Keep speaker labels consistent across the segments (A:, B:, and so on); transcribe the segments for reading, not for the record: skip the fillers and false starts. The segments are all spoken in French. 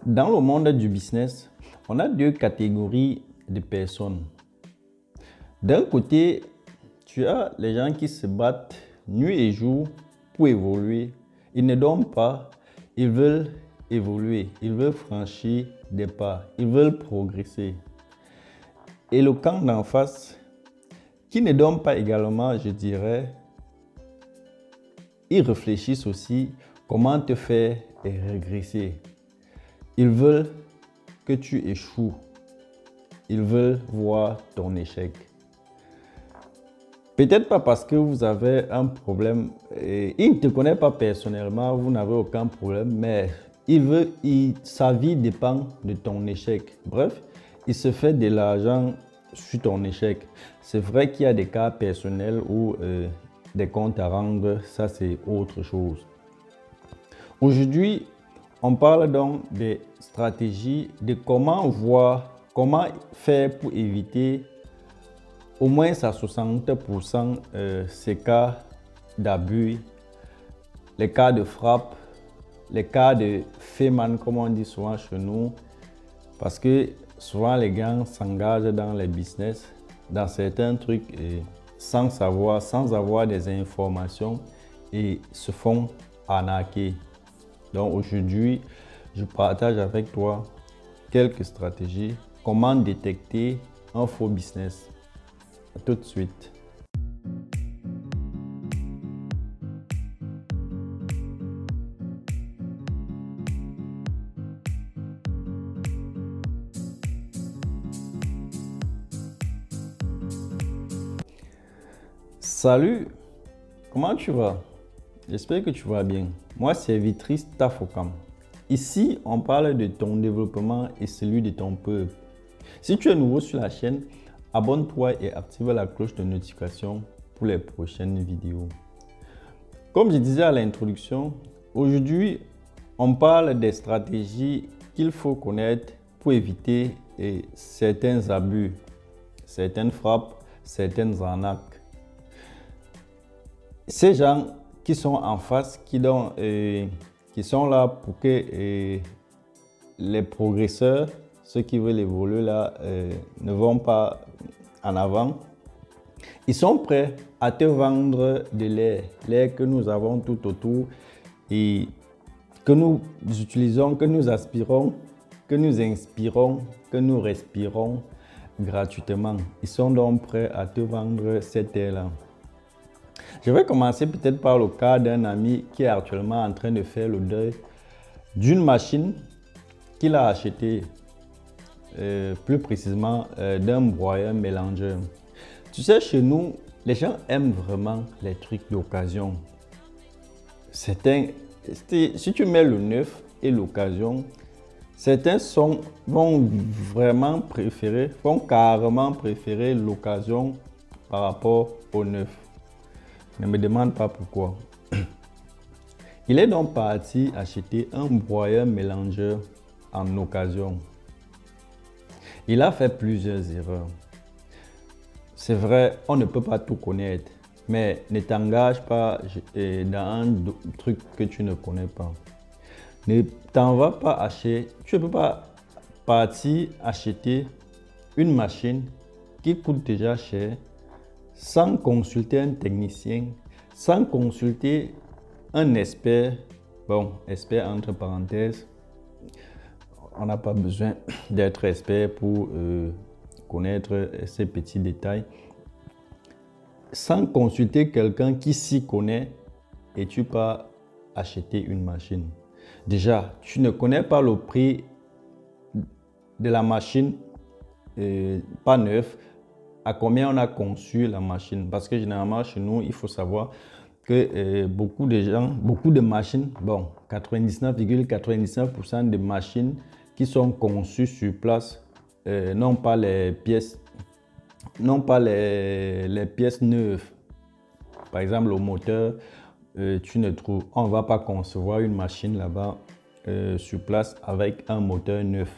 A: Dans le monde du business, on a deux catégories de personnes. D'un côté, tu as les gens qui se battent nuit et jour pour évoluer. Ils ne dorment pas, ils veulent évoluer, ils veulent franchir des pas, ils veulent progresser. Et le camp d'en face, qui ne dorment pas également, je dirais, ils réfléchissent aussi comment te faire régresser. Ils veulent que tu échoues. Ils veulent voir ton échec. Peut-être pas parce que vous avez un problème. Il ne te connaît pas personnellement, vous n'avez aucun problème, mais sa vie dépend de ton échec. Bref, il se fait de l'argent sur ton échec. C'est vrai qu'il y a des cas personnels ou des comptes à rendre, ça c'est autre chose. Aujourd'hui, on parle donc des stratégies, de comment faire pour éviter au moins à 60% ces cas d'abus, les cas de frappe, les cas de féman, comme on dit souvent chez nous, parce que souvent les gens s'engagent dans les business, dans certains trucs, sans savoir, sans avoir des informations et se font arnaquer. Donc aujourd'hui, je partage avec toi quelques stratégies, comment détecter un faux business. À tout de suite. Salut, comment tu vas? J'espère que tu vas bien. Moi, c'est Vitris Tafokam. Ici, on parle de ton développement et celui de ton peuple. Si tu es nouveau sur la chaîne, abonne-toi et active la cloche de notification pour les prochaines vidéos. Comme je disais à l'introduction, aujourd'hui, on parle des stratégies qu'il faut connaître pour éviter certains abus, certaines frappes, certaines arnaques. Ces gens qui sont en face, qui sont là pour que les progresseurs, ceux qui veulent évoluer là, ne vont pas en avant. Ils sont prêts à te vendre de l'air que nous avons tout autour et que nous utilisons, que nous aspirons, que nous inspirons, que nous respirons gratuitement. Ils sont donc prêts à te vendre cet air-là. Je vais commencer peut-être par le cas d'un ami qui est actuellement en train de faire le deuil d'une machine qu'il a achetée, plus précisément d'un broyeur mélangeur. Tu sais, chez nous, les gens aiment vraiment les trucs d'occasion. Si tu mets le neuf et l'occasion, certains vont carrément préférer l'occasion par rapport au neuf. Ne me demande pas pourquoi. Il est donc parti acheter un broyeur mélangeur en occasion. Il a fait plusieurs erreurs. C'est vrai, on ne peut pas tout connaître, mais ne t'engage pas dans un truc que tu ne connais pas. Ne t'en vas pas acheter, tu ne peux pas partir acheter une machine qui coûte déjà cher sans consulter un technicien, sans consulter un expert, expert entre parenthèses, on n'a pas besoin d'être expert pour connaître ces petits détails, sans consulter quelqu'un qui s'y connaît et tu pars acheter une machine. Déjà, tu ne connais pas le prix de la machine, pas neuf, à combien on a conçu la machine. Parce que généralement, chez nous, il faut savoir que beaucoup de machines, 99,99% des machines qui sont conçues sur place n'ont pas les pièces neuves. Par exemple, le moteur, on ne va pas concevoir une machine là-bas sur place avec un moteur neuf.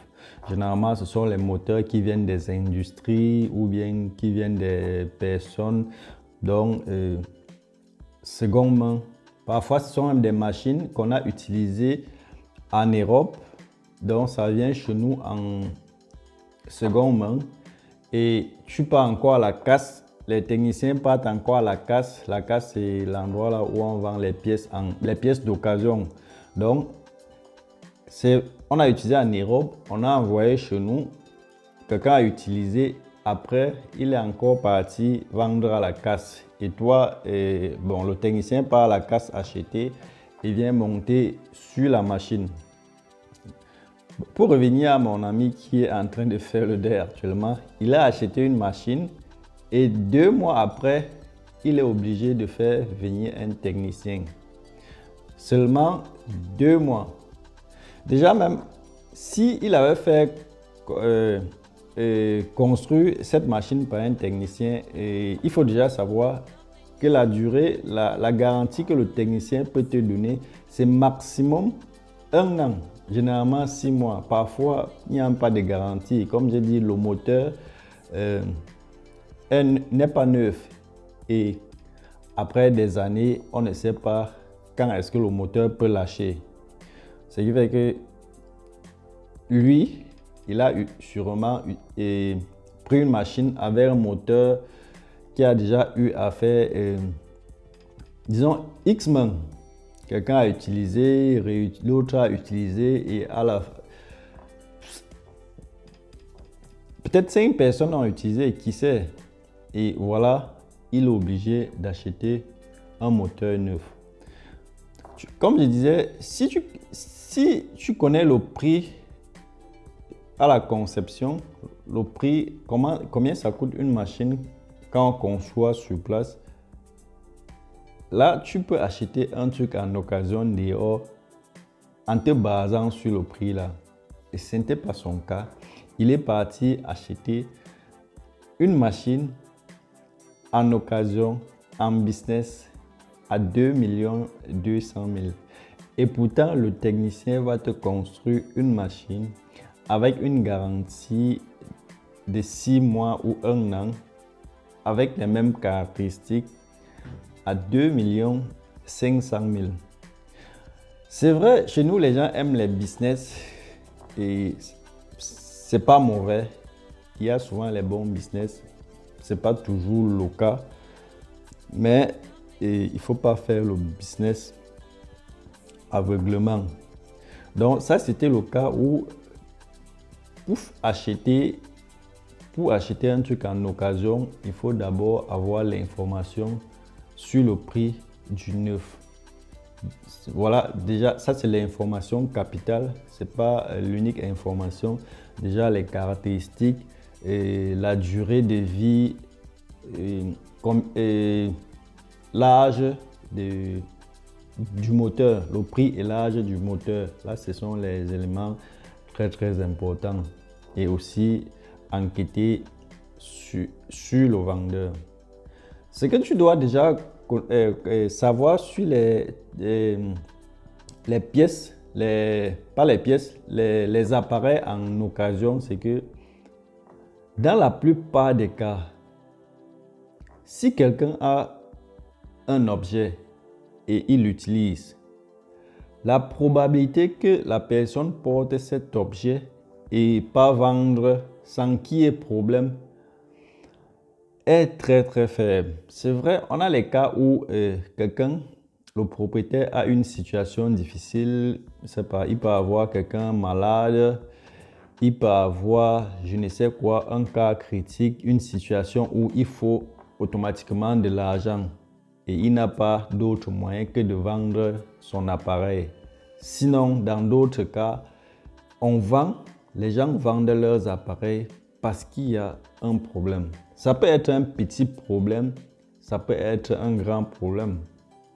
A: Généralement, ce sont les moteurs qui viennent des industries ou bien qui viennent des personnes. Donc, seconde main. Parfois, ce sont même des machines qu'on a utilisées en Europe Donc, ça vient chez nous en seconde main. Et tu pars encore à la casse. Les techniciens partent encore à la casse. La casse, c'est l'endroit là où on vend les pièces d'occasion. Donc, on a utilisé en Europe, on a envoyé chez nous. Quelqu'un a utilisé. Après, il est encore parti vendre à la casse. Et toi, le technicien part à la casse acheter et vient monter sur la machine. Pour revenir à mon ami qui est en train de faire le deuil actuellement, il a acheté une machine et 2 mois après, il est obligé de faire venir un technicien. Seulement 2 mois. Déjà même, s'il avait fait construire cette machine par un technicien, il faut déjà savoir que la durée, la garantie que le technicien peut te donner, c'est maximum 1 an. Généralement 6 mois. Parfois, il n'y a pas de garantie. Comme j'ai dit, le moteur n'est pas neuf. Et après des années, on ne sait pas quand est-ce que le moteur peut lâcher. Ce qui fait que lui, il a sûrement pris une machine avec un moteur qui a déjà eu à faire, disons, X mains. Quelqu'un a utilisé, l'autre a utilisé et à la peut-être 5 personnes ont utilisé, qui sait. Et voilà, il est obligé d'acheter un moteur neuf. Comme je disais, si tu connais le prix à la conception, le prix, combien ça coûte une machine quand on conçoit sur place, là, tu peux acheter un truc en occasion dehors en te basant sur le prix là. Et ce n'était pas son cas. Il est parti acheter une machine en occasion, en business, à 2 200 000. Et pourtant, le technicien va te construire une machine avec une garantie de 6 mois ou 1 an, avec les mêmes caractéristiques, à 2 500 000. C'est vrai, chez nous, les gens aiment les business et c'est pas mauvais. Il y a souvent les bons business. C'est pas toujours le cas. Mais il ne faut pas faire le business aveuglement. Donc ça, c'était le cas où pour acheter un truc en occasion, il faut d'abord avoir l'information sur le prix du neuf. Voilà, déjà, ça c'est l'information capitale, c'est pas l'unique information. Déjà, les caractéristiques, et la durée de vie, l'âge du moteur, le prix et l'âge du moteur. Là, ce sont les éléments très très importants. Et aussi enquêter sur le vendeur. Ce que tu dois déjà savoir sur les pièces, pas les pièces, les appareils en occasion, c'est que dans la plupart des cas, si quelqu'un a un objet et il l'utilise, la probabilité que la personne porte cet objet et pas vendre sans qu'il y ait problème est très très faible. C'est vrai, on a les cas où quelqu'un, le propriétaire a une situation difficile, je sais pas, il peut avoir quelqu'un malade, il peut avoir, je ne sais quoi, un cas critique, une situation où il faut automatiquement de l'argent et il n'a pas d'autre moyen que de vendre son appareil. Sinon, dans d'autres cas, les gens vendent leurs appareils parce qu'il y a un problème. Ça peut être un petit problème, ça peut être un grand problème.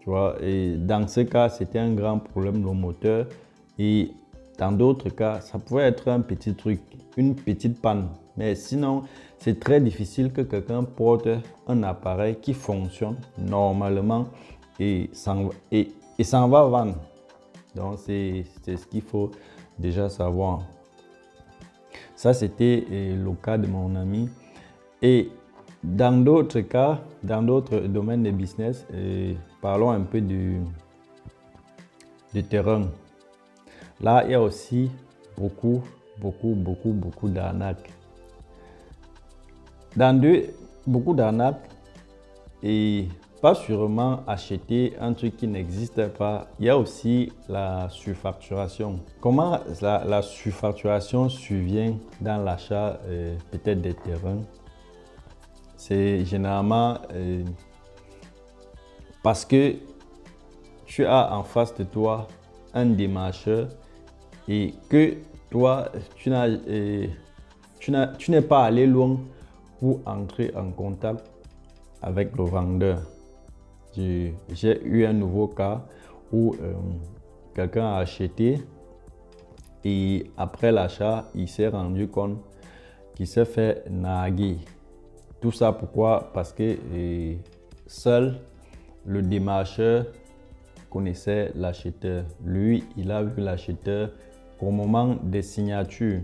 A: Tu vois, et dans ce cas, c'était un grand problème, le moteur. Et dans d'autres cas, ça pouvait être un petit truc, une petite panne. Mais sinon, c'est très difficile que quelqu'un porte un appareil qui fonctionne normalement et s'en va vendre. Donc, c'est ce qu'il faut déjà savoir. Ça, c'était le cas de mon ami. Et dans d'autres cas, dans d'autres domaines de business, parlons un peu du terrain. Là, il y a aussi beaucoup d'arnaques. Beaucoup d'arnaques et pas sûrement acheter un truc qui n'existe pas. Il y a aussi la surfacturation. Comment la surfacturation survient dans l'achat peut-être des terrains? C'est généralement parce que tu as en face de toi un démarcheur et que toi, tu n'es pas allé loin pour entrer en contact avec le vendeur. J'ai eu un nouveau cas où quelqu'un a acheté et après l'achat, il s'est rendu compte qu'il s'est fait narguer. Tout ça pourquoi? Parce que seul le démarcheur connaissait l'acheteur. Lui, il a vu l'acheteur au moment des signatures.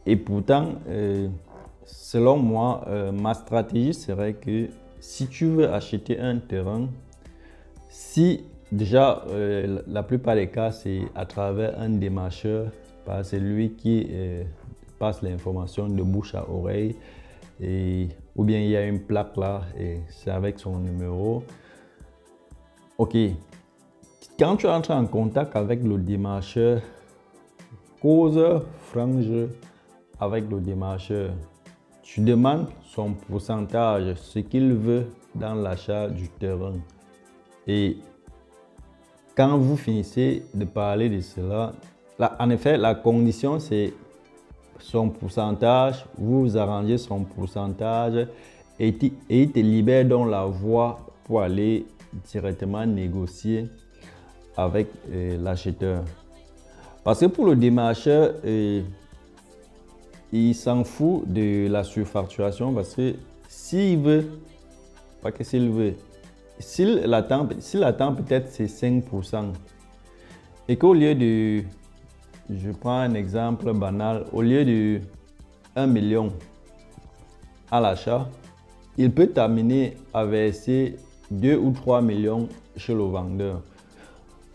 A: Et pourtant, selon moi, ma stratégie serait que si tu veux acheter un terrain, si déjà la plupart des cas c'est à travers un démarcheur, c'est lui qui passe l'information de bouche à oreille, ou bien il y a une plaque là et c'est avec son numéro. Ok, quand tu entres en contact avec le démarcheur, cause franche avec le démarcheur. Tu demandes son pourcentage, ce qu'il veut dans l'achat du terrain. Et quand vous finissez de parler de cela, là, en effet, la condition c'est son pourcentage, vous arrangez son pourcentage et il te libère donc la voie pour aller directement négocier avec l'acheteur. Parce que pour le démarcheur, il s'en fout de la surfacturation parce que s'il veut, pas que s'il veut, s'il attend peut-être c'est 5% et qu'au lieu de, je prends un exemple banal, au lieu de 1 million à l'achat, il peut t'amener à verser 2 ou 3 millions chez le vendeur.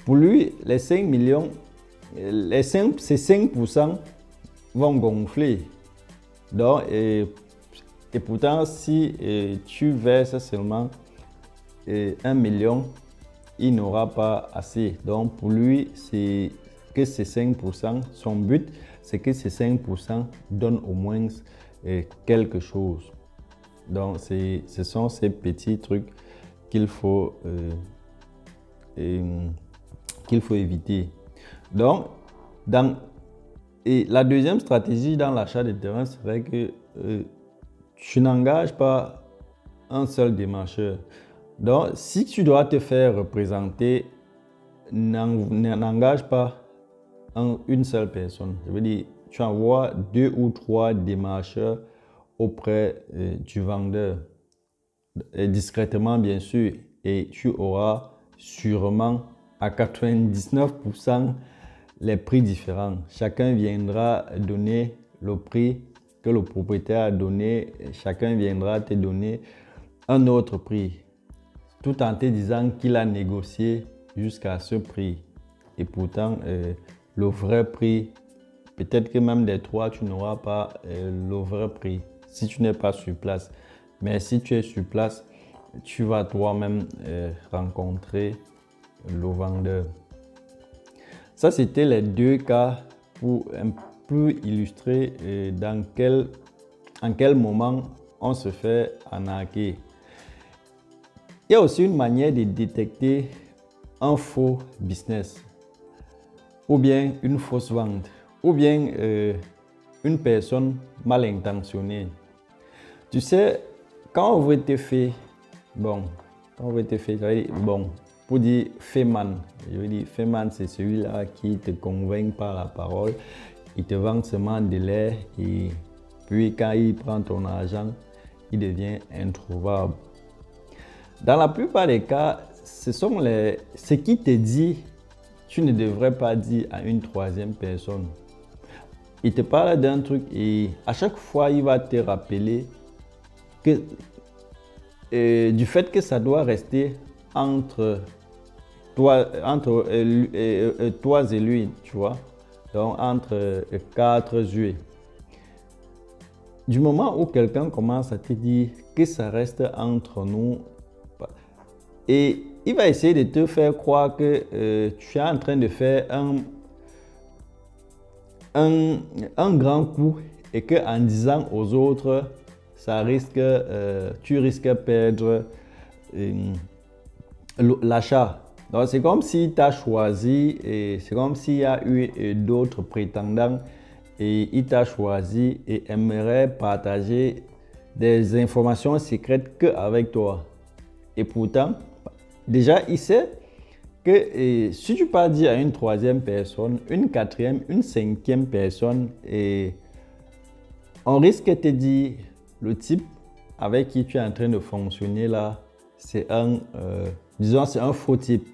A: Pour lui, les 5 millions, ces 5% vont gonfler. Donc, et pourtant, si tu verses seulement 1 million, il n'aura pas assez. Donc, pour lui, c'est que ces 5%, son but, c'est que ces 5% donnent au moins quelque chose. Donc, ce sont ces petits trucs qu'il faut éviter. Donc, et la deuxième stratégie dans l'achat de terrain serait que tu n'engages pas un seul démarcheur. Donc, si tu dois te faire représenter, n'engage pas une seule personne. Je veux dire, tu envoies 2 ou 3 démarcheurs auprès du vendeur, discrètement bien sûr, et tu auras sûrement à 99% les prix différents. Chacun viendra donner le prix que le propriétaire a donné, chacun viendra te donner un autre prix, tout en te disant qu'il a négocié jusqu'à ce prix. Et pourtant, le vrai prix, peut-être que même des 3, tu n'auras pas le vrai prix si tu n'es pas sur place. Mais si tu es sur place, tu vas toi-même rencontrer le vendeur. Ça, c'était les deux cas pour un peu illustrer en quel moment on se fait arnaquer. Il y a aussi une manière de détecter un faux business, ou bien une fausse vente, ou bien une personne mal intentionnée. Tu sais, quand on veut te faire, pour dire Feman, je veux dire Feman, c'est celui-là qui te convainc par la parole, il te vend seulement de l'air et puis quand il prend ton argent, il devient introuvable. Dans la plupart des cas, ce qui te dit, tu ne devrais pas dire à une troisième personne. Il te parle d'un truc et à chaque fois, il va te rappeler que du fait que ça doit rester entre toi et lui, tu vois. Donc entre 4 juillet. Du moment où quelqu'un commence à te dire que ça reste entre nous, et il va essayer de te faire croire que tu es en train de faire un grand coup et qu'en disant aux autres, tu risques de perdre l'achat. Donc c'est comme si tu as choisi, et c'est comme s'il y a eu d'autres prétendants et il t'a choisi et aimerait partager des informations secrètes qu'avec toi. Et pourtant, déjà il sait que si tu pars dire à une troisième personne, une quatrième, une cinquième personne, et on risque de te dire le type avec qui tu es en train de fonctionner là, c'est disons, c'est un faux type.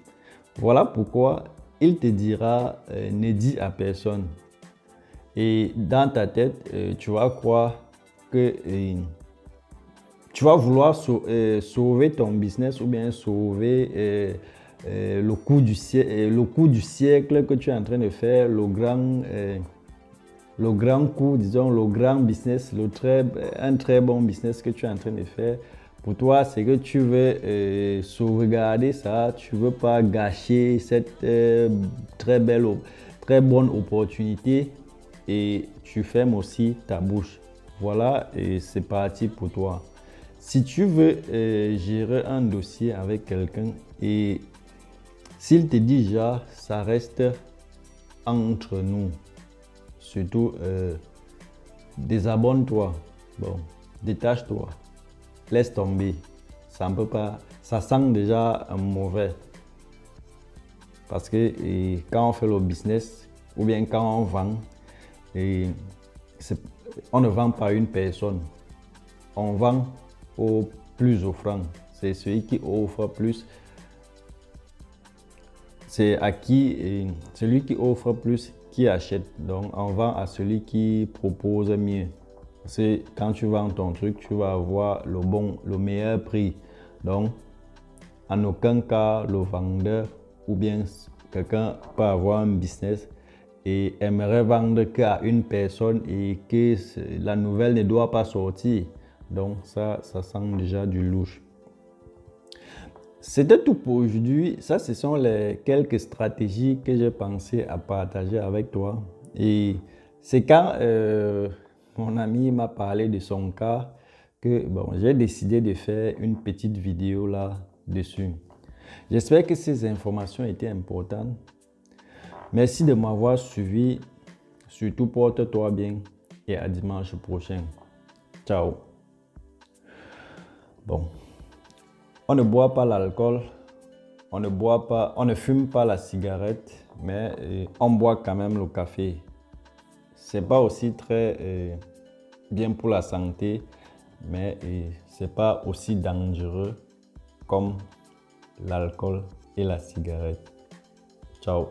A: Voilà pourquoi il te dira ne dis à personne. Et dans ta tête, tu vas croire que tu vas vouloir sauver ton business ou bien sauver le coup du siècle que tu es en train de faire, le grand coup, disons, le grand business, un très bon business que tu es en train de faire. Pour toi, c'est que tu veux sauvegarder ça, tu ne veux pas gâcher cette très bonne opportunité et tu fermes aussi ta bouche. Voilà, et c'est parti pour toi. Si tu veux gérer un dossier avec quelqu'un et s'il te dit déjà, ça reste entre nous, surtout désabonne-toi, bon, détache-toi. Laisse tomber, ça ne peut pas, ça sent déjà mauvais. Parce que quand on fait le business ou bien quand on vend, on ne vend pas une personne, on vend au plus offrant. C'est celui qui offre plus, c'est à qui celui qui offre plus qui achète. Donc on vend à celui qui propose mieux. C'est quand tu vends ton truc, tu vas avoir le meilleur prix. Donc, en aucun cas, le vendeur ou bien quelqu'un peut avoir un business et aimerait vendre qu'à une personne et que la nouvelle ne doit pas sortir. Donc, ça sent déjà du louche. C'était tout pour aujourd'hui. Ça, ce sont les quelques stratégies que j'ai pensé à partager avec toi. Et c'est quand mon ami m'a parlé de son cas que j'ai décidé de faire une petite vidéo là-dessus. J'espère que ces informations étaient importantes. Merci de m'avoir suivi. Surtout porte-toi bien et à dimanche prochain. Ciao. Bon, on ne boit pas l'alcool, on ne fume pas la cigarette, mais on boit quand même le café. C'est pas aussi très bien pour la santé, mais c'est pas aussi dangereux comme l'alcool et la cigarette. Ciao.